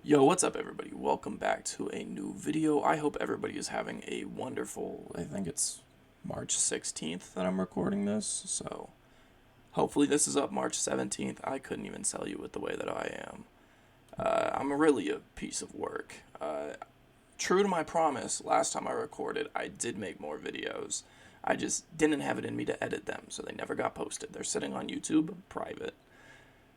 Yo, what's up everybody? Welcome back to a new video. I hope everybody is having a wonderful, I think it's March 16th that I'm recording this, so hopefully this is up March 17th. I couldn't even tell you with the way that I am. I'm really a piece of work. True to my promise, last time I recorded, I did make more videos. I just didn't have it in me to edit them, so they never got posted. They're sitting on YouTube, private.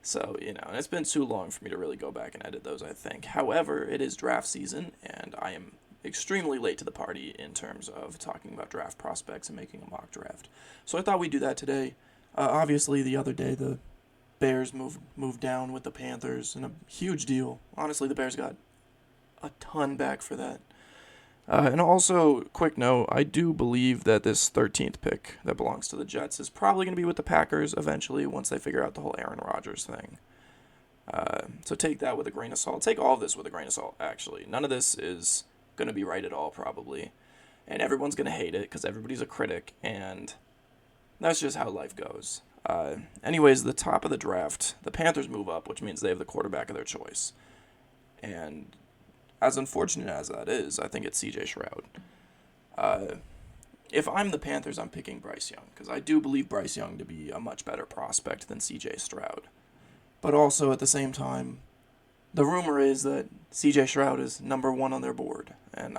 So, and it's been too long for me to really go back and edit those, I think. However, it is draft season, and I am extremely late to the party in terms of talking about draft prospects and making a mock draft. So I thought we'd do that today. Obviously, the other day, the Bears moved down with the Panthers, and a huge deal. Honestly, the Bears got a ton back for that. And also, quick note, I do believe that this 13th pick that belongs to the Jets is probably going to be with the Packers eventually once they figure out the whole Aaron Rodgers thing. So take that with a grain of salt. Take all of this with a grain of salt, actually. None of this is going to be right at all, probably. And everyone's going to hate it because everybody's a critic, and that's just how life goes. Anyways, the top of the draft, the Panthers move up, which means they have the quarterback of their choice. And as unfortunate as that is, I think it's C.J. Stroud. If I'm the Panthers, I'm picking Bryce Young, because I do believe Bryce Young to be a much better prospect than C.J. Stroud. But also, at the same time, the rumor is that C.J. Stroud is number one on their board, and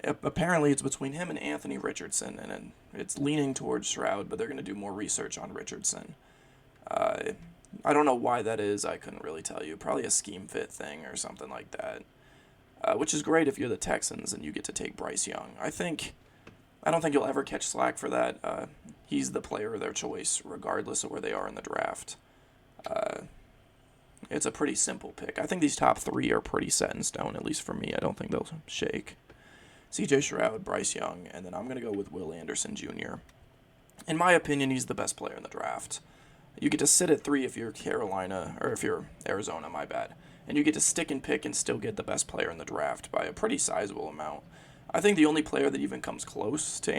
apparently it's between him and Anthony Richardson, and it's leaning towards Stroud, but they're going to do more research on Richardson. I don't know why that is. I couldn't really tell you. Probably a scheme fit thing or something like that. Which is great if you're the Texans and you get to take Bryce Young. I don't think you'll ever catch slack for that. He's the player of their choice, regardless of where they are in the draft. It's a pretty simple pick. I think these top three are pretty set in stone, at least for me. I don't think they'll shake. C.J. Stroud, Bryce Young, and then I'm going to go with Will Anderson Jr. In my opinion, he's the best player in the draft. You get to sit at 3 if you're Carolina, or if you're Arizona, my bad. And you get to stick and pick and still get the best player in the draft by a pretty sizable amount. I think the only player that even comes close to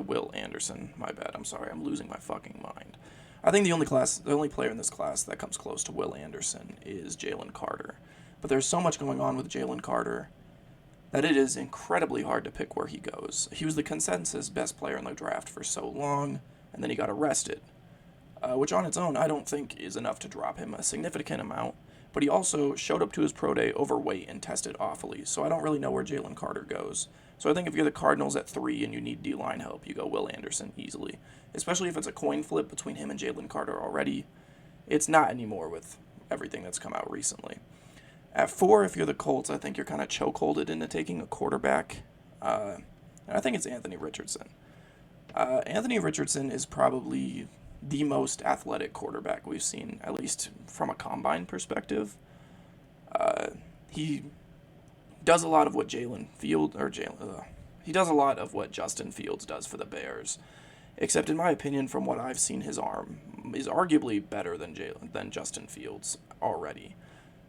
Will Anderson, my bad, I'm sorry, I'm losing my fucking mind. I think the only player in this class that comes close to Will Anderson is Jalen Carter. But there's so much going on with Jalen Carter that it is incredibly hard to pick where he goes. He was the consensus best player in the draft for so long, and then he got arrested. Which on its own I don't think is enough to drop him a significant amount, but he also showed up to his pro day overweight and tested awfully, so I don't really know where Jalen Carter goes. So I think if you're the Cardinals at 3 and you need D-line help, you go Will Anderson easily, especially if it's a coin flip between him and Jalen Carter already. It's not anymore with everything that's come out recently. At 4, if you're the Colts, I think you're kind of chokeholded into taking a quarterback, and I think it's Anthony Richardson. Anthony Richardson is probably the most athletic quarterback we've seen, at least from a combine perspective. He does a lot of what he does a lot of what Justin Fields does for the Bears, except in my opinion, from what I've seen, his arm is arguably better than Justin Fields already.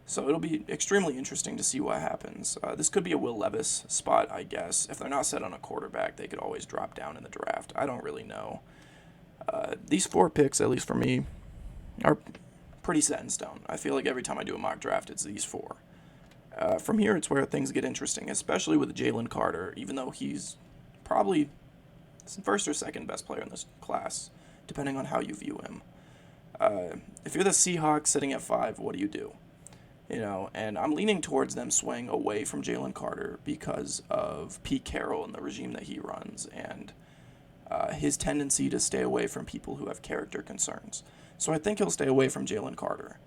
So it'll be extremely interesting to see what happens. This could be a Will Levis spot, I guess. If they're not set on a quarterback, they could always drop down in the draft. I don't really know. These 4 picks, at least for me, are pretty set in stone. I feel like every time I do a mock draft, it's these 4. From here, it's where things get interesting, especially with Jalen Carter, even though he's probably first or second best player in this class, depending on how you view him. If you're the Seahawks sitting at 5, what do you do? And I'm leaning towards them swaying away from Jalen Carter because of Pete Carroll and the regime that he runs, and his tendency to stay away from people who have character concerns. So I think he'll stay away from Jalen Carter,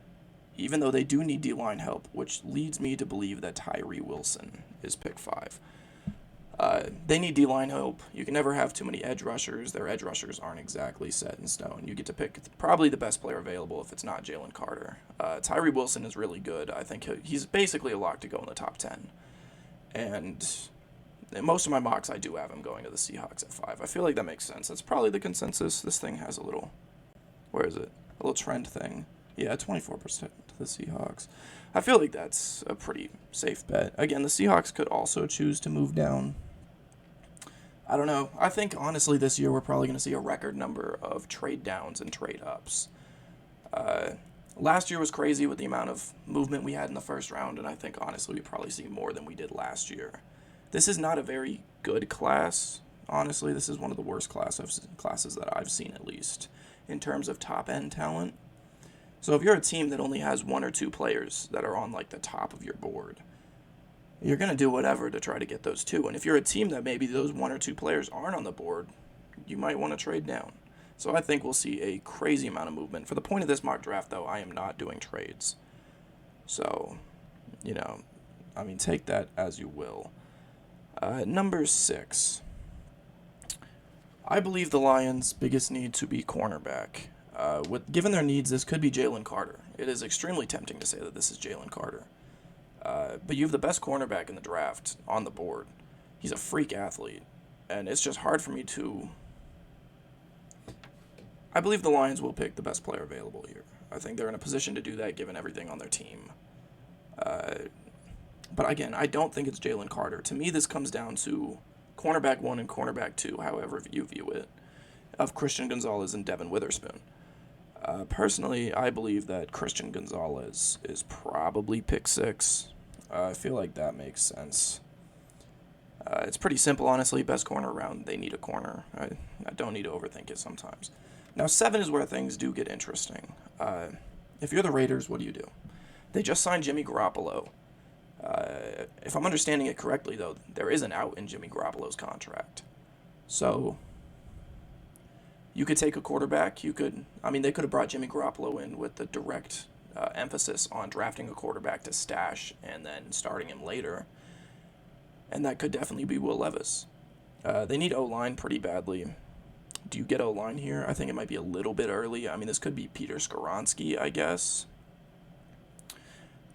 even though they do need D-line help, which leads me to believe that Tyree Wilson is pick 5. They need D-line help. You can never have too many edge rushers. Their edge rushers aren't exactly set in stone. You get to pick probably the best player available if it's not Jalen Carter. Tyree Wilson is really good. I think he's basically a lock to go in the top 10. And most of my mocks, I do have him going to the Seahawks at 5. I feel like that makes sense. That's probably the consensus. This thing has a little, a little trend thing. Yeah, 24% to the Seahawks. I feel like that's a pretty safe bet. Again, the Seahawks could also choose to move down. I don't know. I think, honestly, this year we're probably going to see a record number of trade downs and trade ups. Last year was crazy with the amount of movement we had in the first round, and I think honestly we probably see more than we did last year. This is not a very good class. Honestly, this is one of the worst classes that I've seen, at least in terms of top end talent. So if you're a team that only has one or two players that are on like the top of your board, you're going to do whatever to try to get those two. And if you're a team that maybe those one or two players aren't on the board, you might want to trade down. So I think we'll see a crazy amount of movement. For the point of this mock draft, though, I am not doing trades. So, take that as you will. Number 6. I believe the Lions' biggest need to be cornerback. Given their needs, this could be Jalen Carter. It is extremely tempting to say that this is Jalen Carter. But you have the best cornerback in the draft on the board. He's a freak athlete. And it's just hard for me to... I believe the Lions will pick the best player available here. I think they're in a position to do that given everything on their team. But again, I don't think it's Jalen Carter. To me, this comes down to cornerback 1 and cornerback 2, however you view it, of Christian Gonzalez and Devin Witherspoon. Personally, I believe that Christian Gonzalez is probably pick 6. I feel like that makes sense. It's pretty simple, honestly. Best corner around, they need a corner. I don't need to overthink it sometimes. Now, 7 is where things do get interesting. If you're the Raiders, what do? They just signed Jimmy Garoppolo. If I'm understanding it correctly, though, there is an out in Jimmy Garoppolo's contract. So, you could take a quarterback. They could have brought Jimmy Garoppolo in with the direct emphasis on drafting a quarterback to stash and then starting him later. And that could definitely be Will Levis. They need O-line pretty badly. Do you get O-line here? I think it might be a little bit early. This could be Peter Skoronski, I guess.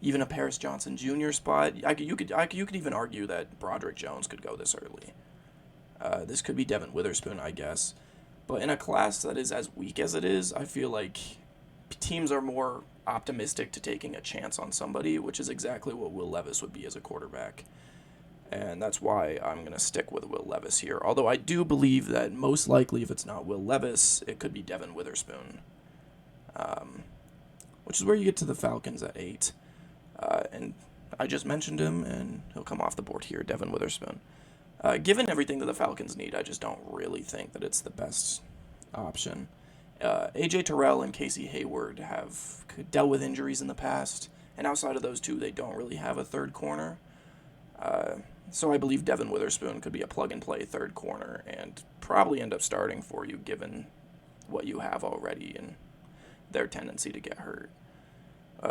Even a Paris Johnson Jr. spot. You could even argue that Broderick Jones could go this early. This could be Devin Witherspoon, I guess. But in a class that is as weak as it is, I feel like teams are more optimistic to taking a chance on somebody, which is exactly what Will Levis would be as a quarterback. And that's why I'm going to stick with Will Levis here. Although I do believe that most likely, if it's not Will Levis, it could be Devin Witherspoon. Which is where you get to the Falcons at 8. And I just mentioned him, and he'll come off the board here, Devin Witherspoon. Given everything that the Falcons need, I just don't really think that it's the best option. A.J. Terrell and Casey Hayward have dealt with injuries in the past, and outside of those two, they don't really have a third corner. So I believe Devin Witherspoon could be a plug-and-play third corner and probably end up starting for you given what you have already and their tendency to get hurt.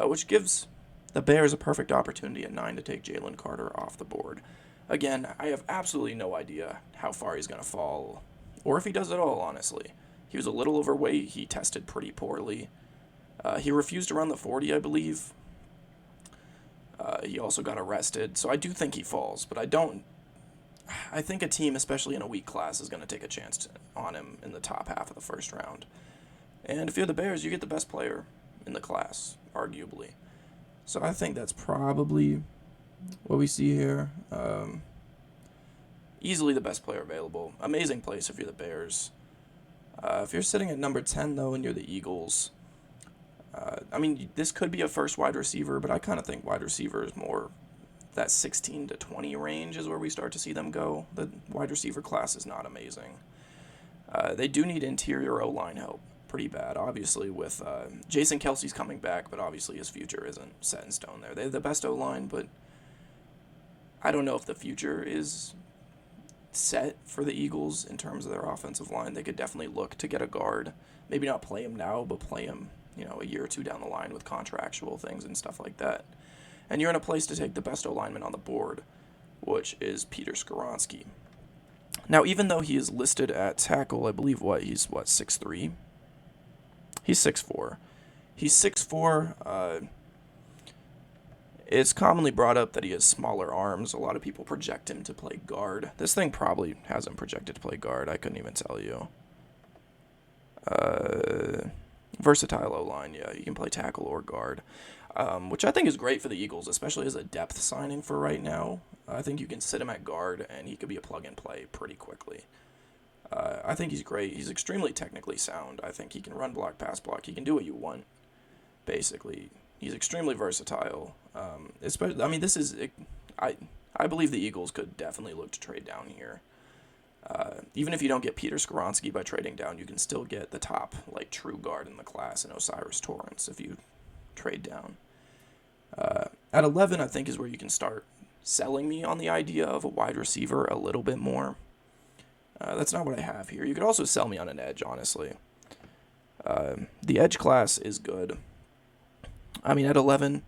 Which gives the Bears a perfect opportunity at 9 to take Jalen Carter off the board. Again, I have absolutely no idea how far he's going to fall, or if he does at all, honestly. He was a little overweight. He tested pretty poorly. He refused to run the 40, I believe. He also got arrested, so I do think he falls, but I think a team, especially in a weak class, is going to take a chance on him in the top half of the first round. And if you're the Bears, you get the best player in the class, arguably. So I think that's probably what we see here. Easily the best player available. Amazing place if you're the Bears. If you're sitting at number 10, though, and you're the Eagles, this could be a first wide receiver, but I kind of think wide receiver is more that 16 to 20 range is where we start to see them go. The wide receiver class is not amazing. They do need interior O-line help pretty bad, obviously, with Jason Kelsey's coming back, but obviously his future isn't set in stone there. They have the best O-line, but I don't know if the future is set for the Eagles in terms of their offensive line. They could definitely look to get a guard. Maybe not play him now, but play him, a year or two down the line with contractual things and stuff like that. And you're in a place to take the best O-lineman on the board, which is Peter Skoronski. Now, even though he is listed at tackle, I believe he's 6'3"? He's 6'4". He's 6'4". It's commonly brought up that he has smaller arms. A lot of people project him to play guard. This thing probably has him projected to play guard. I couldn't even tell you. Versatile O-line, yeah. You can play tackle or guard, which I think is great for the Eagles, especially as a depth signing for right now. I think you can sit him at guard, and he could be a plug-and-play pretty quickly. I think he's great. He's extremely technically sound. I think he can run block, pass block. He can do what you want. basically. He's extremely versatile. Especially, I mean, I I believe the Eagles could definitely look to trade down here. Even if you don't get Peter Skoronski by trading down, you can still get the top like true guard in the class in Osiris Torrance if you trade down. At 11, I think is where you can start selling me on the idea of a wide receiver a little bit more. That's not what I have here. You could also sell me on an edge, honestly. The edge class is good. I mean, at 11,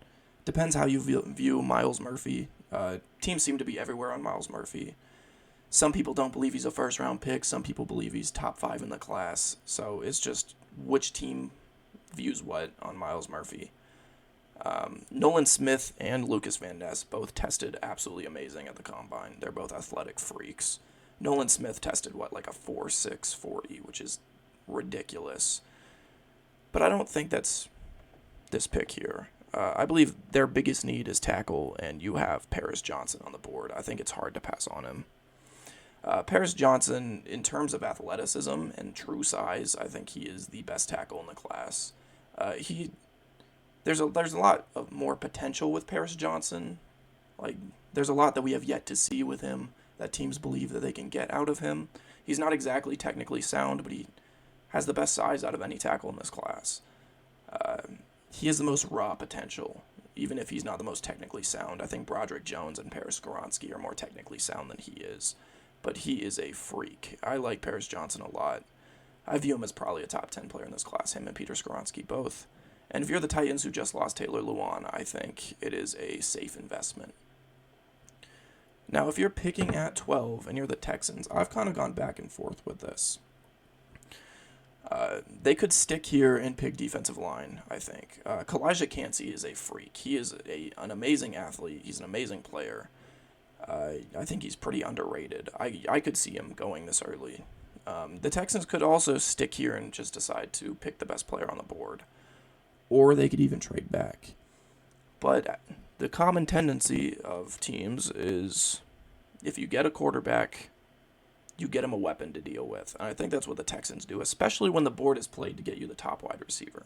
depends how you view Miles Murphy. Teams seem to be everywhere on Miles Murphy. Some people don't believe he's a first-round pick. Some people believe he's top 5 in the class. So it's just which team views what on Miles Murphy. Nolan Smith and Lucas Van Ness both tested absolutely amazing at the Combine. They're both athletic freaks. Nolan Smith tested, like a 4.6 40, which is ridiculous. But I don't think that's this pick here. I believe their biggest need is tackle, and you have Paris Johnson on the board. I think it's hard to pass on him. Paris Johnson, in terms of athleticism and true size, I think he is the best tackle in the class. There's a lot of more potential with Paris Johnson. Like, there's a lot that we have yet to see with him that teams believe that they can get out of him. He's not exactly technically sound, but he has the best size out of any tackle in this class. He has the most raw potential, even if he's not the most technically sound. I think Broderick Jones and Paris Skoronski are more technically sound than he is, but he is a freak. I like Paris Johnson a lot. I view him as probably a top 10 player in this class, him and Peter Skoronski both. And if you're the Titans who just lost Taylor Lewan, I think it is a safe investment. Now, if you're picking at 12 and you're the Texans, I've kind of gone back and forth with this. They could stick here and pick defensive line, I think. Kalijah Cansey is a freak. He is an amazing athlete. He's an amazing player. I think he's pretty underrated. I could see him going this early. The Texans could also stick here and just decide to pick the best player on the board. Or they could even trade back. But the common tendency of teams is if you get a quarterback, you get him a weapon to deal with. And I think that's what the Texans do, especially when the board is played to get you the top wide receiver.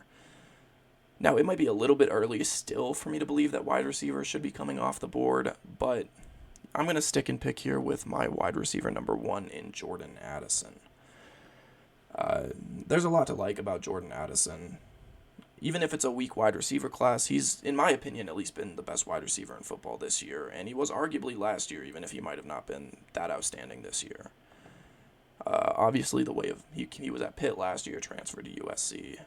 Now, it might be a little bit early still for me to believe that wide receiver should be coming off the board, but I'm going to stick and pick here with my wide receiver number 1 in Jordan Addison. There's a lot to like about Jordan Addison. Even if it's a weak wide receiver class, he's, in my opinion, at least been the best wide receiver in football this year, and he was arguably last year, even if he might have not been that outstanding this year. Obviously, the way of he was at Pitt last year, transferred to USC.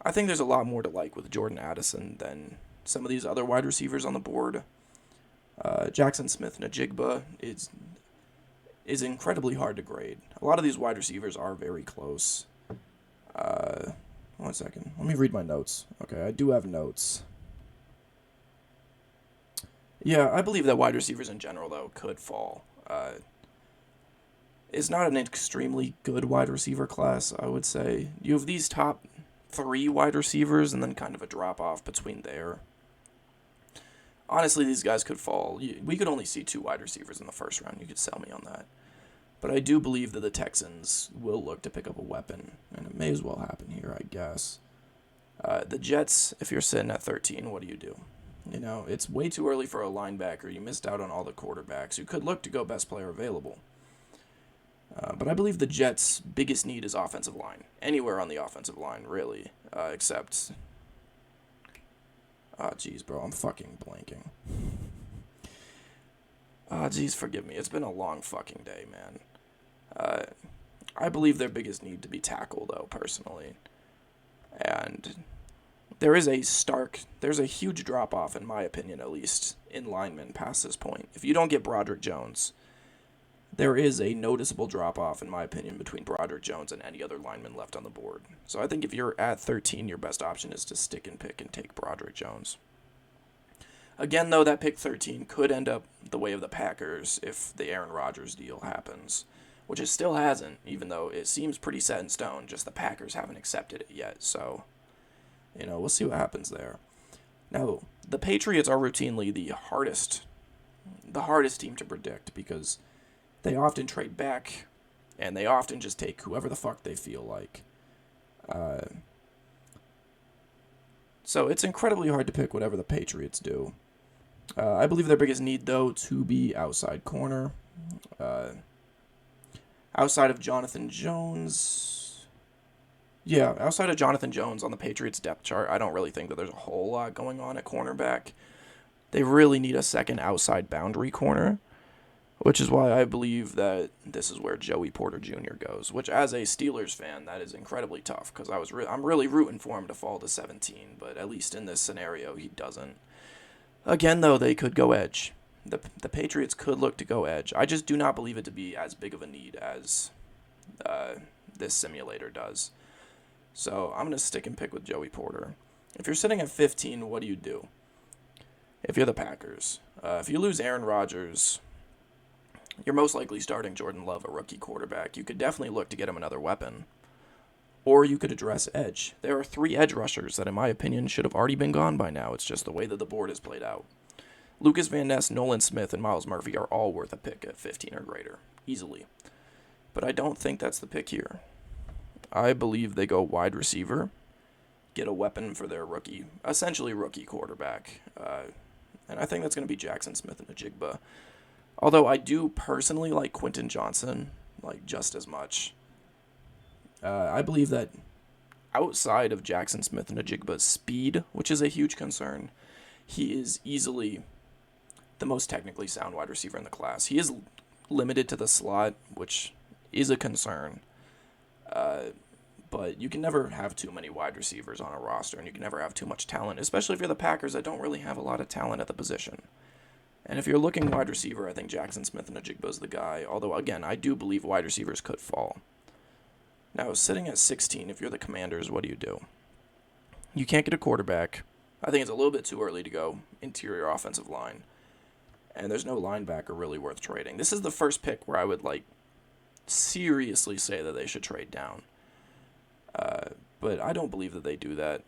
I think there's a lot more to like with Jordan Addison than some of these other wide receivers on the board. Jackson Smith-Njigba is incredibly hard to grade. A lot of these wide receivers are very close. 1 second. Let me read my notes. Okay, I do have notes. Yeah, I believe that wide receivers in general, though, could fall. It's not an extremely good wide receiver class, I would say. You have these top 3 wide receivers and then kind of a drop-off between there. Honestly, these guys could fall. We could only see 2 wide receivers in the first round. You could sell me on that. But I do believe that the Texans will look to pick up a weapon, and it may as well happen here, I guess. The Jets, if you're sitting at 13, what do? You know, it's way too early for a linebacker. You missed out on all the quarterbacks. You could look to go best player available. But I believe the Jets' biggest need is offensive line. Anywhere on the offensive line, really, except... Ah, jeez, bro, I'm fucking blanking. Ah, jeez, forgive me. It's been a long fucking day, man. I believe their biggest need to be tackle, though, personally. And there's a huge drop-off, in my opinion, at least, in linemen past this point. If you don't get Broderick Jones, there is a noticeable drop-off, in my opinion, between Broderick Jones and any other lineman left on the board. So I think if you're at 13, your best option is to stick and pick and take Broderick Jones. Again, though, that pick 13 could end up the way of the Packers if the Aaron Rodgers deal happens, which it still hasn't, even though it seems pretty set in stone, just the Packers haven't accepted it yet, so, we'll see what happens there. Now, the Patriots are routinely the hardest team to predict because they often trade back, and they often just take whoever the fuck they feel like. So it's incredibly hard to pick whatever the Patriots do. I believe their biggest need, though, to be outside corner. Uh, outside of Jonathan Jones. Yeah, outside of Jonathan Jones on the Patriots depth chart, I don't really think that there's a whole lot going on at cornerback. They really need a second outside boundary corner, which is why I believe that this is where Joey Porter Jr. goes, which as a Steelers fan, that is incredibly tough because I'm really rooting for him to fall to 17, but at least in this scenario, he doesn't. Again, though, they could go edge. The Patriots could look to go edge. I just do not believe it to be as big of a need as this simulator does. So I'm going to stick and pick with Joey Porter. If you're sitting at 15, what do you do? If you're the Packers. If you lose Aaron Rodgers, you're most likely starting Jordan Love, a rookie quarterback. You could definitely look to get him another weapon. Or you could address edge. There are 3 edge rushers that, in my opinion, should have already been gone by now. It's just the way that the board is played out. Lucas Van Ness, Nolan Smith, and Myles Murphy are all worth a pick at 15 or greater, easily. But I don't think that's the pick here. I believe they go wide receiver, get a weapon for their essentially rookie quarterback. And I think that's going to be Jackson Smith and Najigba. Although I do personally like Quentin Johnson, just as much. I believe that outside of Jackson Smith and Najigba's speed, which is a huge concern, he is easily the most technically sound wide receiver in the class. He is limited to the slot, which is a concern. But you can never have too many wide receivers on a roster, and you can never have too much talent, especially if you're the Packers that don't really have a lot of talent at the position. And if you're looking wide receiver, I think Jackson Smith and Najigba is the guy, although, again, I do believe wide receivers could fall. Now, sitting at 16, if you're the Commanders, what do? You can't get a quarterback. I think it's a little bit too early to go interior offensive line. And there's no linebacker really worth trading. This is the first pick where I would, seriously say that they should trade down. But I don't believe that they do that.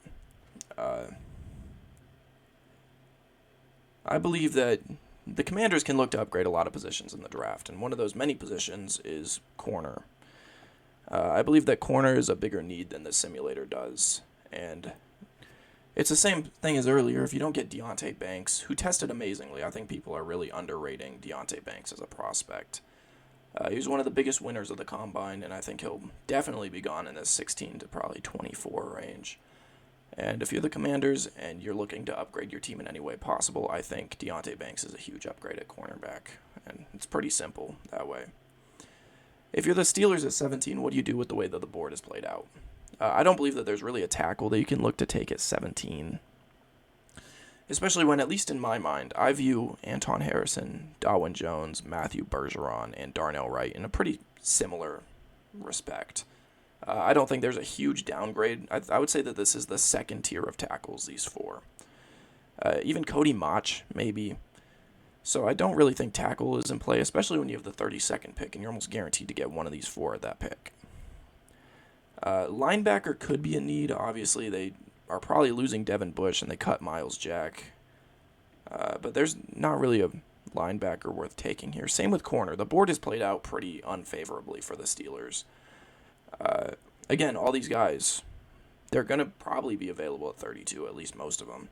I believe that the Commanders can look to upgrade a lot of positions in the draft, and one of those many positions is corner. I believe that corner is a bigger need than the simulator does, and it's the same thing as earlier. If you don't get Deonte Banks, who tested amazingly, I think people are really underrating Deonte Banks as a prospect. He was one of the biggest winners of the Combine, and I think he'll definitely be gone in the 16 to probably 24 range. And if you're the Commanders and you're looking to upgrade your team in any way possible, I think Deonte Banks is a huge upgrade at cornerback, and it's pretty simple that way. If you're the Steelers at 17, what do you do with the way that the board is played out? I don't believe that there's really a tackle that you can look to take at 17. Especially when, at least in my mind, I view Anton Harrison, Darwin Jones, Matthew Bergeron, and Darnell Wright in a pretty similar respect. I don't think there's a huge downgrade. I would say that this is the second tier of tackles, these 4. Even Cody Mach, maybe. So I don't really think tackle is in play, especially when you have the 32nd pick, and you're almost guaranteed to get one of these 4 at that pick. Linebacker could be a need. Obviously, they are probably losing Devin Bush, and they cut Miles Jack. But there's not really a linebacker worth taking here. Same with corner. The board is played out pretty unfavorably for the Steelers. Again, all these guys, they're going to probably be available at 32, at least most of them.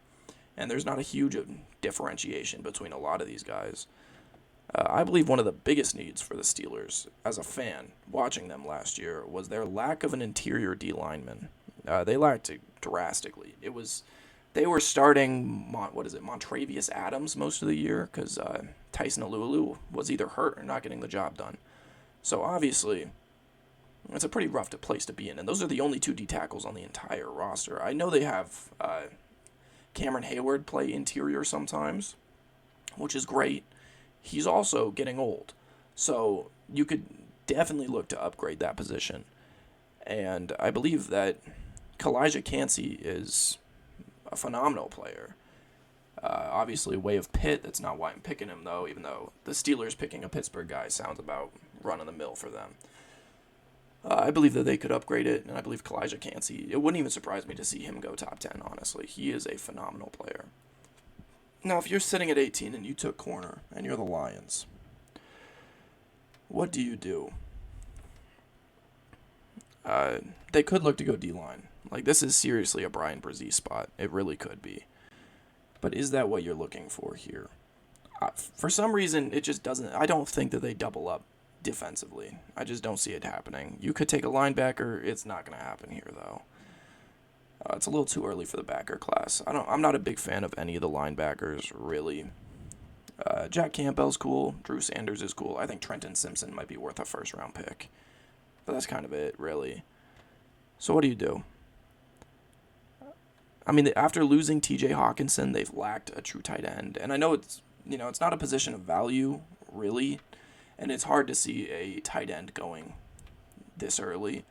And there's not a huge differentiation between a lot of these guys. I believe one of the biggest needs for the Steelers, as a fan watching them last year, was their lack of an interior D lineman. They lacked it drastically. They were starting, Montravius Adams most of the year because Tyson Alualu was either hurt or not getting the job done. So obviously, it's a pretty rough place to be in. And those are the only 2 D tackles on the entire roster. I know they have Cameron Hayward play interior sometimes, which is great. He's also getting old. So you could definitely look to upgrade that position. And I believe that Kalijah Cansey is a phenomenal player. Obviously, way of Pitt, that's not why I'm picking him, though, even though the Steelers picking a Pittsburgh guy sounds about run-of-the-mill for them. I believe that they could upgrade it, and I believe Kalijah Cansey, it wouldn't even surprise me to see him go top 10, honestly. He is a phenomenal player. Now, if you're sitting at 18 and you took corner, and you're the Lions, what do? They could look to go D-line. Like, this is seriously a Brian Brzee spot. It really could be. But is that what you're looking for here? For some reason, it just doesn't. I don't think that they double up defensively. I just don't see it happening. You could take a linebacker. It's not going to happen here, though. It's a little too early for the backer class. I'm not a big fan of any of the linebackers, really. Jack Campbell's cool. Drew Sanders is cool. I think Trenton Simpson might be worth a first-round pick. But that's kind of it, really. So what do you do? I mean, after losing T.J. Hawkinson, they've lacked a true tight end. And I know it's not a position of value, really. And it's hard to see a tight end going this early.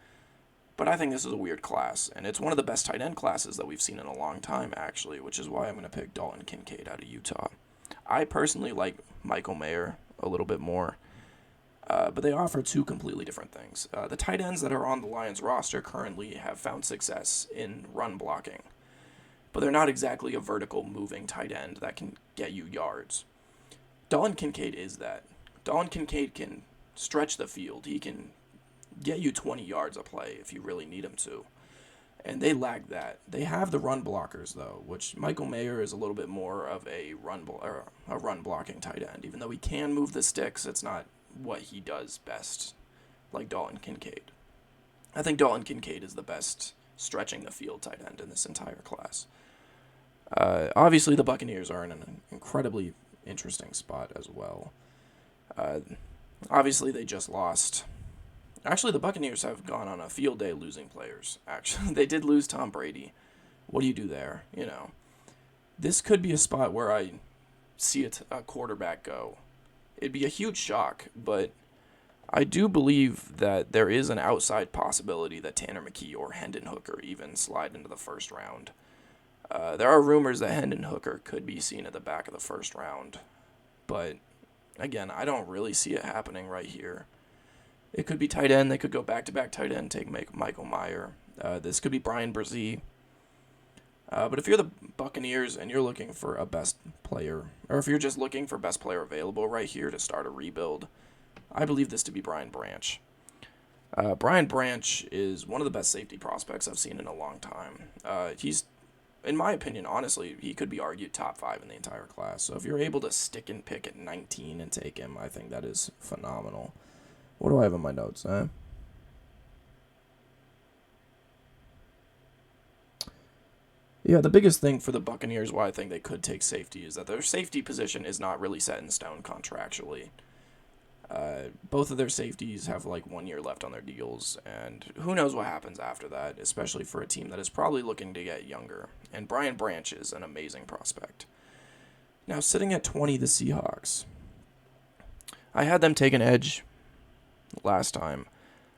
But I think this is a weird class. And it's one of the best tight end classes that we've seen in a long time, actually, which is why I'm going to pick Dalton Kincaid out of Utah. I personally like Michael Mayer a little bit more. But they offer two completely different things. The tight ends that are on the Lions roster currently have found success in run blocking. But they're not exactly a vertical moving tight end that can get you yards. Dalton Kincaid is that. Dalton Kincaid can stretch the field. He can get you 20 yards a play if you really need him to. And they lack that. They have the run blockers, though, which Michael Mayer is a little bit more of a run blocking tight end. Even though he can move the sticks, it's not what he does best, like Dalton Kincaid. I think Dalton Kincaid is the best stretching the field tight end in this entire class. Obviously, the Buccaneers are in an incredibly interesting spot as well. Obviously, they just lost. Actually, the Buccaneers have gone on a field day losing players. Actually, they did lose Tom Brady. What do you do there? This could be a spot where I see a quarterback go. It'd be a huge shock, but I do believe that there is an outside possibility that Tanner McKee or Hendon Hooker even slide into the first round. There are rumors that Hendon Hooker could be seen at the back of the first round, but again, I don't really see it happening right here. It could be tight end. They could go back-to-back tight end, take Michael Mayer. This could be Brian Brzee. But if you're the Buccaneers and you're looking for a best player, or if you're just looking for best player available right here to start a rebuild, I believe this to be Brian Branch. Brian Branch is one of the best safety prospects I've seen in a long time. He's, in my opinion, honestly, he could be argued top 5 in the entire class. So if you're able to stick and pick at 19 and take him, I think that is phenomenal. What do I have in my notes, Yeah, the biggest thing for the Buccaneers, why I think they could take safety, is that their safety position is not really set in stone contractually. Both of their safeties have like 1 year left on their deals, and who knows what happens after that, especially for a team that is probably looking to get younger. And Brian Branch is an amazing prospect. Now, sitting at 20, the Seahawks. I had them take an edge last time.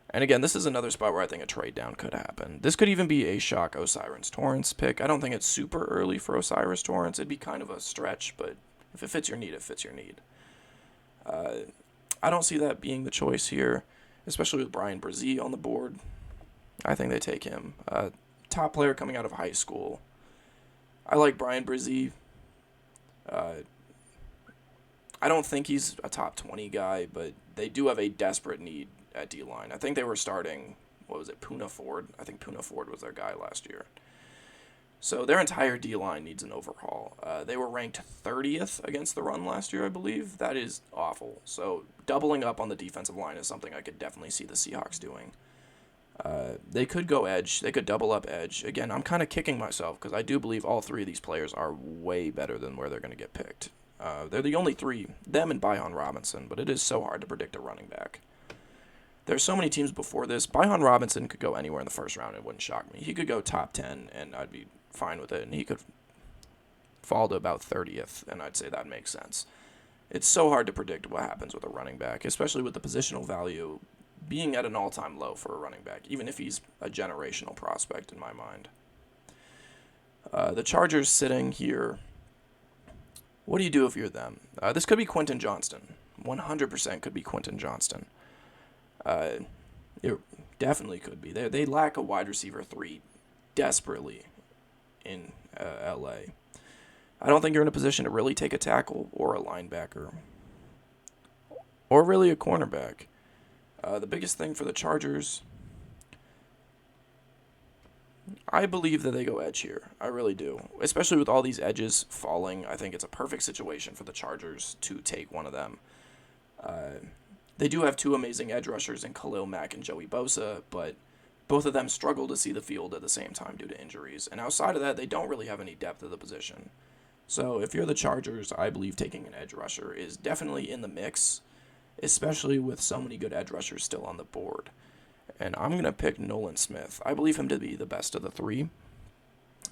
And again, this is another spot where I think a trade down could happen. This could even be a shock O'Cyrus Torrence pick. I don't think it's super early for O'Cyrus Torrence. It'd be kind of a stretch, but if it fits your need, it fits your need. I don't see that being the choice here, especially with Brian Brzee on the board. I think they take him. Top player coming out of high school. I like Brian Brzee. I don't think he's a top 20 guy, but they do have a desperate need at D-line. I think they were starting, Poona Ford? I think Poona Ford was their guy last year. So their entire D-line needs an overhaul. They were ranked 30th against the run last year, I believe. That is awful. So doubling up on the defensive line is something I could definitely see the Seahawks doing. They could go edge. They could double up edge. Again, I'm kind of kicking myself because I do believe all 3 of these players are way better than where they're going to get picked. They're the only 3, them and Bijan Robinson, but it is so hard to predict a running back. There's so many teams before this. Bijan Robinson could go anywhere in the first round. It wouldn't shock me. He could go top 10, and I'd be fine with it. And he could fall to about 30th, and I'd say that makes sense. It's so hard to predict what happens with a running back, especially with the positional value being at an all-time low for a running back, even if he's a generational prospect in my mind. The Chargers sitting here. What do you do if you're them? This could be Quentin Johnston. 100% could be Quentin Johnston. It definitely could be. They lack a wide receiver 3 desperately in LA. I don't think you're in a position to really take a tackle or a linebacker or really a cornerback. The biggest thing for the Chargers, I believe that they go edge here. I really do. Especially with all these edges falling, I think it's a perfect situation for the Chargers to take one of them. Uh, they do have two amazing edge rushers in Khalil Mack and Joey Bosa, but both of them struggle to see the field at the same time due to injuries. And outside of that, they don't really have any depth of the position. So if you're the Chargers, I believe taking an edge rusher is definitely in the mix, especially with so many good edge rushers still on the board. And I'm going to pick Nolan Smith. I believe him to be the best of the three.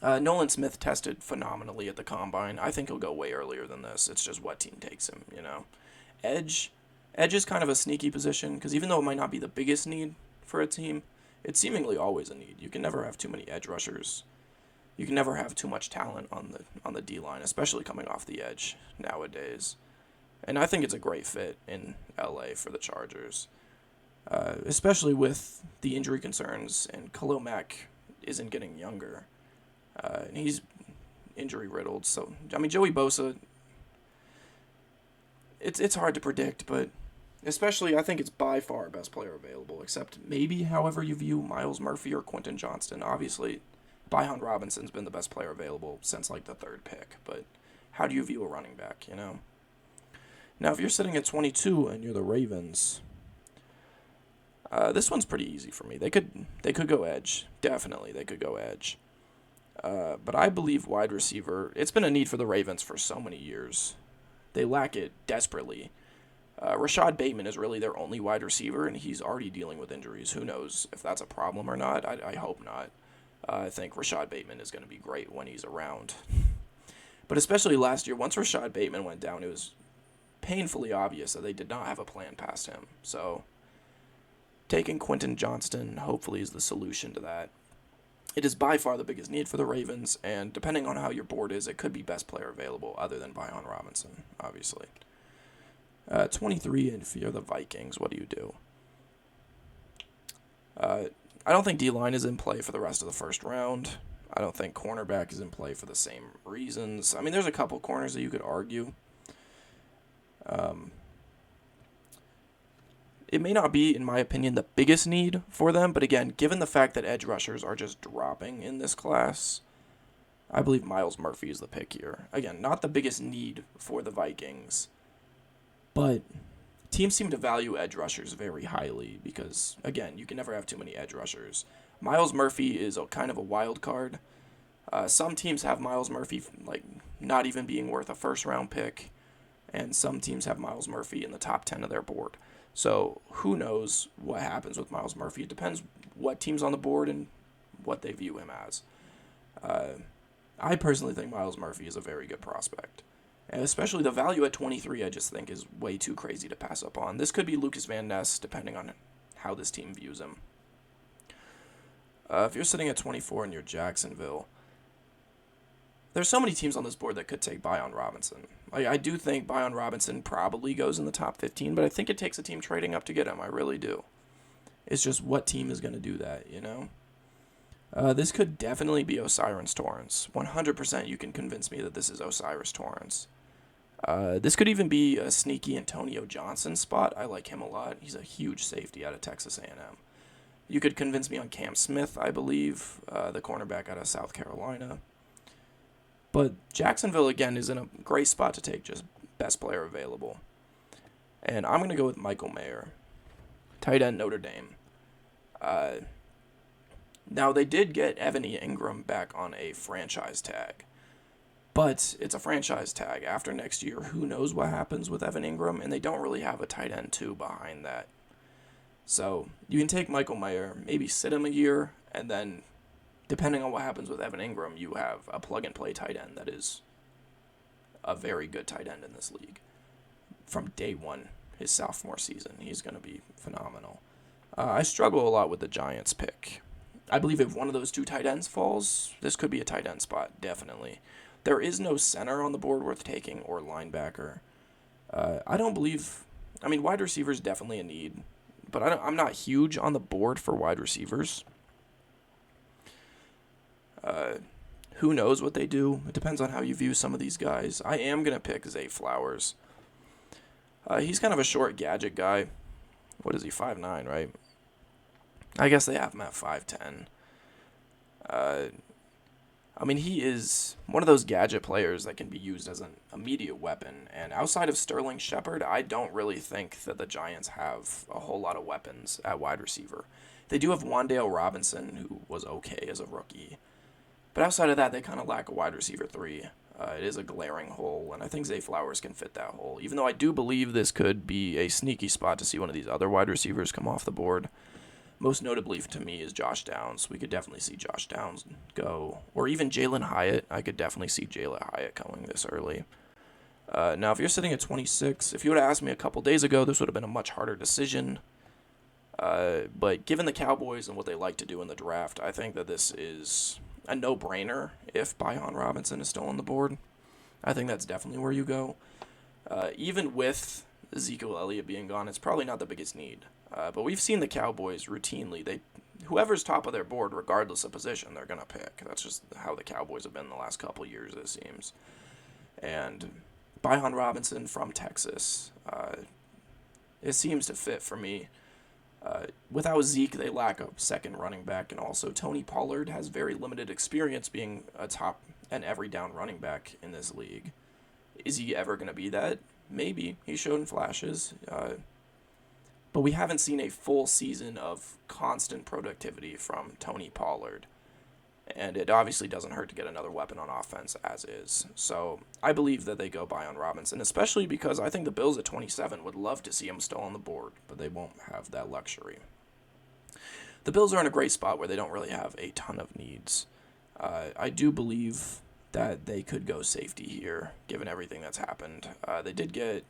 Nolan Smith tested phenomenally at the combine. I think he'll go way earlier than this. It's just what team takes him, you know. Edge, edge is kind of a sneaky position because even though it might not be the biggest need for a team, it's seemingly always a need. You can never have too many edge rushers. You can never have too much talent on the D line, especially coming off the edge nowadays. And I think it's a great fit in LA for the Chargers, especially with the injury concerns. And Khalil Mack isn't getting younger, and he's injury riddled. So I mean, Joey Bosa, it's hard to predict, but especially I think it's by far best player available, except maybe however you view Miles Murphy or Quentin Johnston. Obviously, Bijan Robinson's been the best player available since like the third pick, but how do you view a running back, you know? Now, if you're sitting at 22 and you're the Ravens, this one's pretty easy for me. They could go edge. Definitely, they could go edge. But I believe wide receiver, it's been a need for the Ravens for so many years. They lack it desperately. Rashad Bateman is really their only wide receiver, and he's already dealing with injuries. Who knows if that's a problem or not? I hope not. I think Rashad Bateman is going to be great when he's around. But especially last year, once Rashad Bateman went down, it was painfully obvious that they did not have a plan past him. So taking Quentin Johnston hopefully is the solution to that. It is by far the biggest need for the Ravens, and depending on how your board is, it could be best player available other than Bijan Robinson, obviously. 23, and if you're the Vikings, what do you do? I don't think D-line is in play for the rest of the first round. I don't think cornerback is in play for the same reasons. I mean, there's a couple corners that you could argue. It may not be, in my opinion, the biggest need for them, but again, given the fact that edge rushers are just dropping in this class, I believe Miles Murphy is the pick here. Again, not the biggest need for the Vikings, but teams seem to value edge rushers very highly because, again, you can never have too many edge rushers. Miles Murphy is kind of a wild card. Some teams have Miles Murphy like not even being worth a first-round pick, and some teams have Miles Murphy in the top 10 of their board. So who knows what happens with Miles Murphy. It depends what team's on the board and what they view him as. I personally think Miles Murphy is a very good prospect. And especially the value at 23, I just think is way too crazy to pass up on. This could be Lucas Van Ness, depending on how this team views him. If you're sitting at 24 and you're Jacksonville, there's so many teams on this board that could take Bijan Robinson. I do think Bijan Robinson probably goes in the top 15, but I think it takes a team trading up to get him. I really do. It's just what team is going to do that, you know? This could definitely be Osiris Torrance. 100% you can convince me that this is Osiris Torrance. This could even be a sneaky Antonio Johnson spot. I like him a lot. He's a huge safety out of Texas A&M. You could convince me on Cam Smith, I believe, the cornerback out of South Carolina. But Jacksonville, again, is in a great spot to take just best player available. And I'm going to go with Michael Mayer, tight end Notre Dame. Now, they did get Evan Ingram back on a franchise tag. But it's a franchise tag. After next year, who knows what happens with Evan Ingram, and they don't really have a tight end, too, behind that. So you can take Michael Mayer, maybe sit him a year, and then depending on what happens with Evan Ingram, you have a plug-and-play tight end that is a very good tight end in this league. From day one, his sophomore season, he's going to be phenomenal. I struggle a lot with the Giants pick. I believe if one of those two tight ends falls, this could be a tight end spot, definitely. There is no center on the board worth taking or linebacker. I don't believe... I mean, wide receivers definitely a need, but I'm not huge on the board for wide receivers. Who knows what they do? It depends on how you view some of these guys. I am going to pick Zay Flowers. He's kind of a short gadget guy. What is he, 5'9", right? I guess they have him at 5'10". Uh, I mean, he is one of those gadget players that can be used as an immediate weapon. And outside of Sterling Shepard, I don't really think that the Giants have a whole lot of weapons at wide receiver. They do have Wandale Robinson, who was okay as a rookie. But outside of that, they kind of lack a wide receiver 3. It is a glaring hole, and I think Zay Flowers can fit that hole. Even though I do believe this could be a sneaky spot to see one of these other wide receivers come off the board. Most notably to me is Josh Downs. We could definitely see Josh Downs go. Or even Jalen Hyatt. I could definitely see Jalen Hyatt going this early. Now, if you're sitting at 26, if you would have asked me a couple days ago, this would have been a much harder decision. But given the Cowboys and what they like to do in the draft, I think that this is a no-brainer if Bijan Robinson is still on the board. I think that's definitely where you go. Even with Ezekiel Elliott being gone, it's probably not the biggest need. But we've seen the Cowboys routinely. Whoever's top of their board, regardless of position, they're going to pick. That's just how the Cowboys have been the last couple of years, it seems. And Bijan Robinson from Texas, it seems to fit for me. Without Zeke, they lack a second running back, and also Tony Pollard has very limited experience being a top and every down running back in this league. Is he ever going to be that? Maybe. He showed in flashes. But we haven't seen a full season of constant productivity from Tony Pollard. And it obviously doesn't hurt to get another weapon on offense as is. So I believe that they go Bijan Robinson, especially because I think the Bills at 27 would love to see him still on the board, but they won't have that luxury. The Bills are in a great spot where they don't really have a ton of needs. I do believe that they could go safety here, given everything that's happened. They did get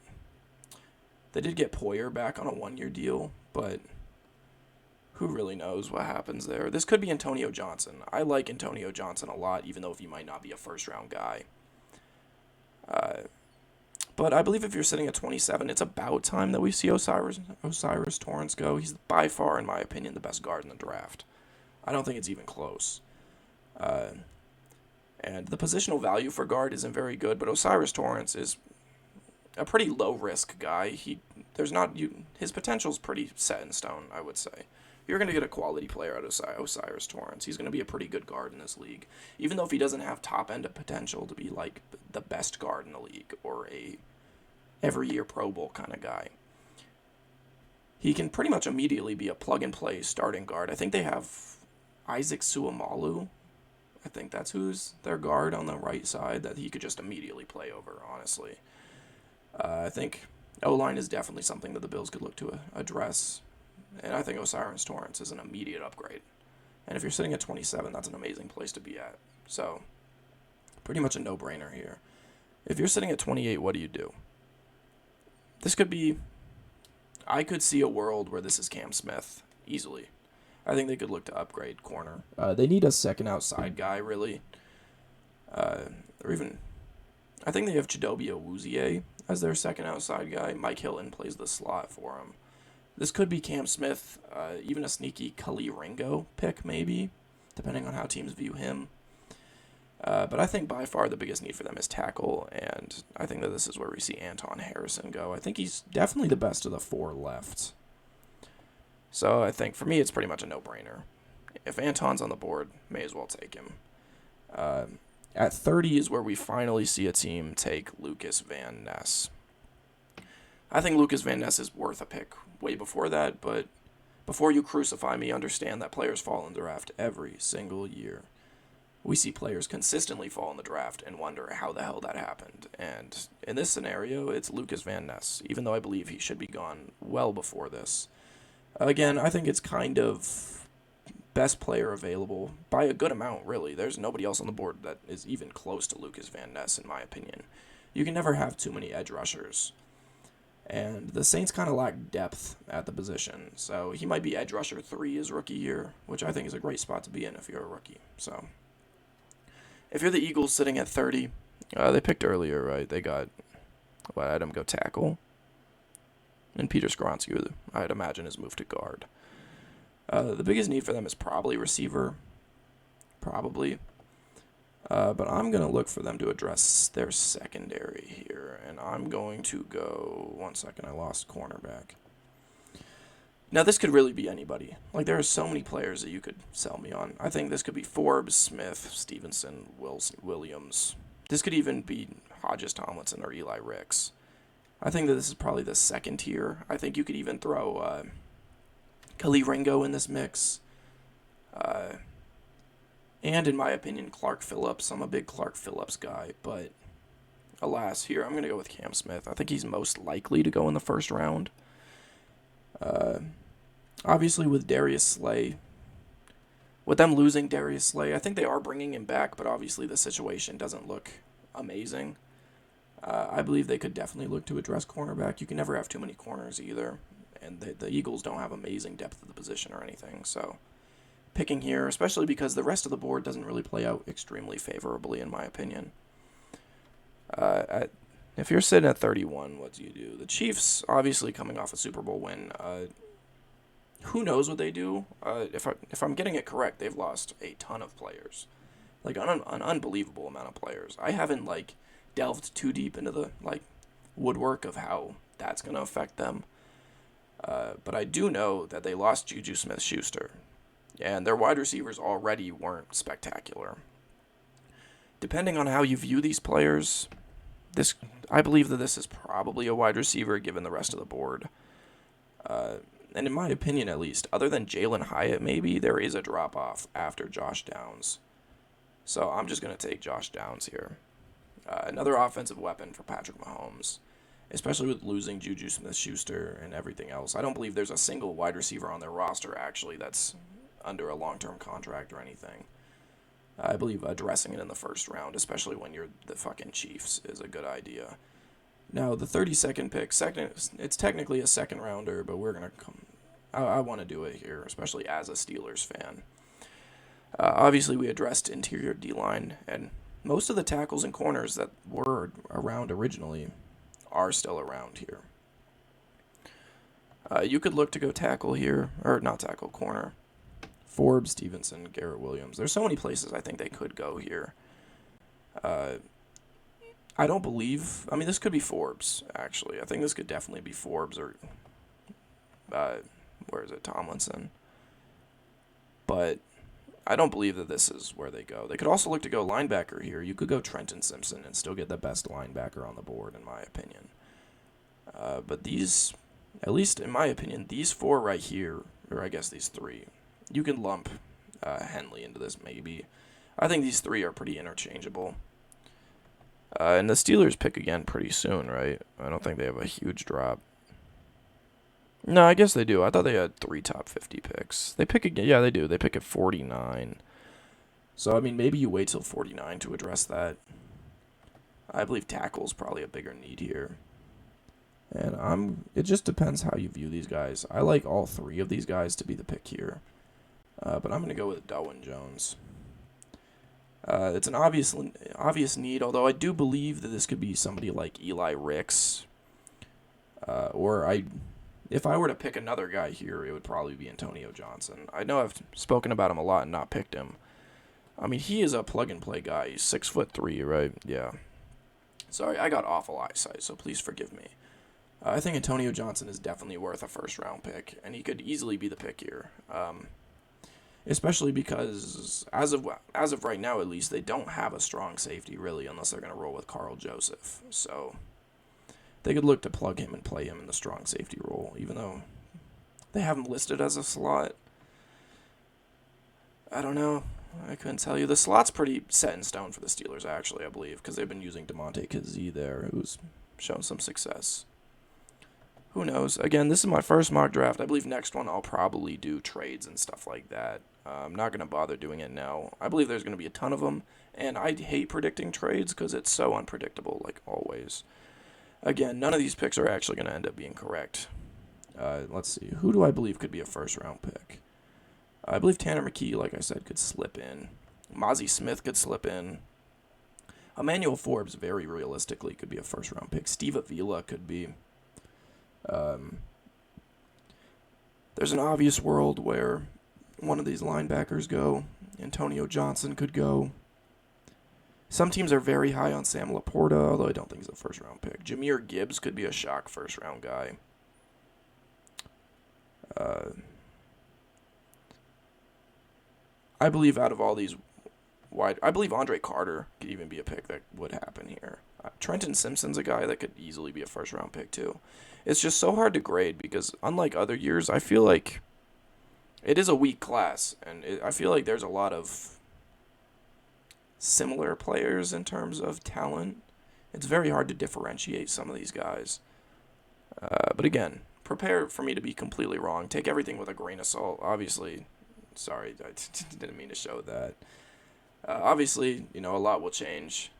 Poyer back on a 1-year deal, but who really knows what happens there? This could be Antonio Johnson. I like Antonio Johnson a lot, even though he might not be a first-round guy. But I believe if you're sitting at 27, it's about time that we see O'Cyrus Torrence go. He's by far, in my opinion, the best guard in the draft. I don't think it's even close. And the positional value for guard isn't very good, but O'Cyrus Torrence is a pretty low-risk guy. His potential's pretty set in stone, I would say. You're going to get a quality player out of O'Cyrus Torrence. He's going to be a pretty good guard in this league. Even though if he doesn't have top-end potential to be like the best guard in the league or a every-year Pro Bowl kind of guy, he can pretty much immediately be a plug-and-play starting guard. I think they have Isaac Suamalu. I think that's who's their guard on the right side that he could just immediately play over, honestly. I think O-line is definitely something that the Bills could look to address. And I think O'Cyrus Torrence is an immediate upgrade. And if you're sitting at 27, that's an amazing place to be at. So, pretty much a no-brainer here. If you're sitting at 28, what do you do? This could be... I could see a world where this is Cam Smith, easily. I think they could look to upgrade corner. They need a second outside guy, really. Or even... I think they have Chidobe Awuzie as their second outside guy. Mike Hilton plays the slot for him. This could be Cam Smith, even a sneaky Kali Ringo pick, maybe, depending on how teams view him. But I think by far the biggest need for them is tackle, and I think that this is where we see Anton Harrison go. I think he's definitely the best of the 4 left. So I think for me it's pretty much a no-brainer. If Anton's on the board, may as well take him. At 30 is where we finally see a team take Lucas Van Ness. I think Lucas Van Ness is worth a pick way before that, but before you crucify me, understand that players fall in the draft every single year. We see players consistently fall in the draft and wonder how the hell that happened. And in this scenario, it's Lucas Van Ness, even though I believe he should be gone well before this. Again, I think it's kind of best player available by a good amount, really. There's nobody else on the board that is even close to Lucas Van Ness, in my opinion. You can never have too many edge rushers. And the Saints kind of lack depth at the position. So he might be edge rusher 3 his rookie year, which I think is a great spot to be in if you're a rookie. So if you're the Eagles sitting at 30, they picked earlier, right? They got, I had him go tackle. And Peter Skoronski, I'd imagine, is moved to guard. The biggest need for them is probably receiver. Probably. But I'm going to look for them to address their secondary here. And I'm going to go... One second, I lost cornerback. Now, this could really be anybody. Like, there are so many players that you could sell me on. I think this could be Forbes, Smith, Stevenson, Williams. This could even be Hodges Tomlinson or Eli Ricks. I think that this is probably the second tier. I think you could even throw Kali Ringo in this mix. And in my opinion, Clark Phillips. I'm a big Clark Phillips guy, but alas, here I'm going to go with Cam Smith. I think he's most likely to go in the first round. Obviously, with Darius Slay, with them losing Darius Slay, I think they are bringing him back, but obviously the situation doesn't look amazing. I believe they could definitely look to address cornerback. You can never have too many corners either, and the Eagles don't have amazing depth of the position or anything, so picking here, especially because the rest of the board doesn't really play out extremely favorably, in my opinion. If you're sitting at 31, what do you do? The Chiefs, obviously coming off a Super Bowl win, who knows what they do? If I'm getting it correct, they've lost a ton of players, like an unbelievable amount of players. I haven't delved too deep into the woodwork of how that's gonna affect them, but I do know that they lost Juju Smith-Schuster, and their wide receivers already weren't spectacular. Depending on how you view these players, I believe that this is probably a wide receiver given the rest of the board. And in my opinion, at least, other than Jalen Hyatt, maybe there is a drop-off after Josh Downs. So I'm just going to take Josh Downs here. Another offensive weapon for Patrick Mahomes, especially with losing Juju Smith-Schuster and everything else. I don't believe there's a single wide receiver on their roster, actually, that's under a long-term contract or anything. I believe addressing it in the first round, especially when you're the fucking Chiefs, is a good idea. Now, the 32nd pick, it's technically a second rounder, but we're going to come. I want to do it here, especially as a Steelers fan. Obviously, we addressed interior D-line, and most of the tackles and corners that were around originally are still around here. You could look to go tackle here, or not tackle, corner. Forbes, Stevenson, Garrett Williams. There's so many places I think they could go here. I don't believe... I mean, this could be Forbes, actually. I think this could definitely be Forbes or... where is it? Tomlinson. But I don't believe that this is where they go. They could also look to go linebacker here. You could go Trenton Simpson and still get the best linebacker on the board, in my opinion. But these, at least in my opinion, these four right here, or I guess these three, you can lump Henley into this maybe. I think these three are pretty interchangeable. And the Steelers pick again pretty soon, right? I don't think they have a huge drop. No, I guess they do. I thought they had 3 top 50 picks. They pick again. Yeah, they do. They pick at 49. So, I mean, maybe you wait till 49 to address that. I believe tackle's probably a bigger need here. And it just depends how you view these guys. I like all 3 of these guys to be the pick here. But I'm going to go with Darwin Jones. It's an obvious need, although I do believe that this could be somebody like Eli Ricks. If I were to pick another guy here, it would probably be Antonio Johnson. I know I've spoken about him a lot and not picked him. I mean, he is a plug-and-play guy. He's 6'3", right? Yeah. Sorry, I got awful eyesight, so please forgive me. I think Antonio Johnson is definitely worth a first-round pick, and he could easily be the pick here. Especially because, as of right now at least, they don't have a strong safety, really, unless they're going to roll with Carl Joseph. So they could look to plug him and play him in the strong safety role, even though they have him listed as a slot. I don't know. I couldn't tell you. The slot's pretty set in stone for the Steelers, actually, I believe, because they've been using DeMonte Kazee there, who's shown some success. Who knows? Again, this is my first mock draft. I believe next one I'll probably do trades and stuff like that. I'm not going to bother doing it now. I believe there's going to be a ton of them, and I hate predicting trades because it's so unpredictable, like always. Again, none of these picks are actually going to end up being correct. Let's see. Who do I believe could be a first-round pick? I believe Tanner McKee, like I said, could slip in. Mozzie Smith could slip in. Emmanuel Forbes, very realistically, could be a first-round pick. Steve Avila could be. There's an obvious world where one of these linebackers go. Antonio Johnson could go. Some teams are very high on Sam Laporta, although I don't think he's a first-round pick. Jahmyr Gibbs could be a shock first-round guy. I believe out of all these I believe Andre Carter could even be a pick that would happen here. Trenton Simpson's a guy that could easily be a first round pick too. It's just so hard to grade because unlike other years, I feel like it is a weak class, and I feel like there's a lot of similar players in terms of talent. It's very hard to differentiate some of these guys. But again, prepare for me to be completely wrong. Take everything with a grain of salt. Obviously, sorry, I didn't mean to show that. Obviously, a lot will change.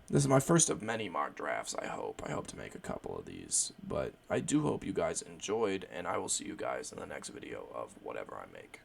This is my first of many mock drafts, I hope. I hope to make a couple of these. But I do hope you guys enjoyed, and I will see you guys in the next video of whatever I make.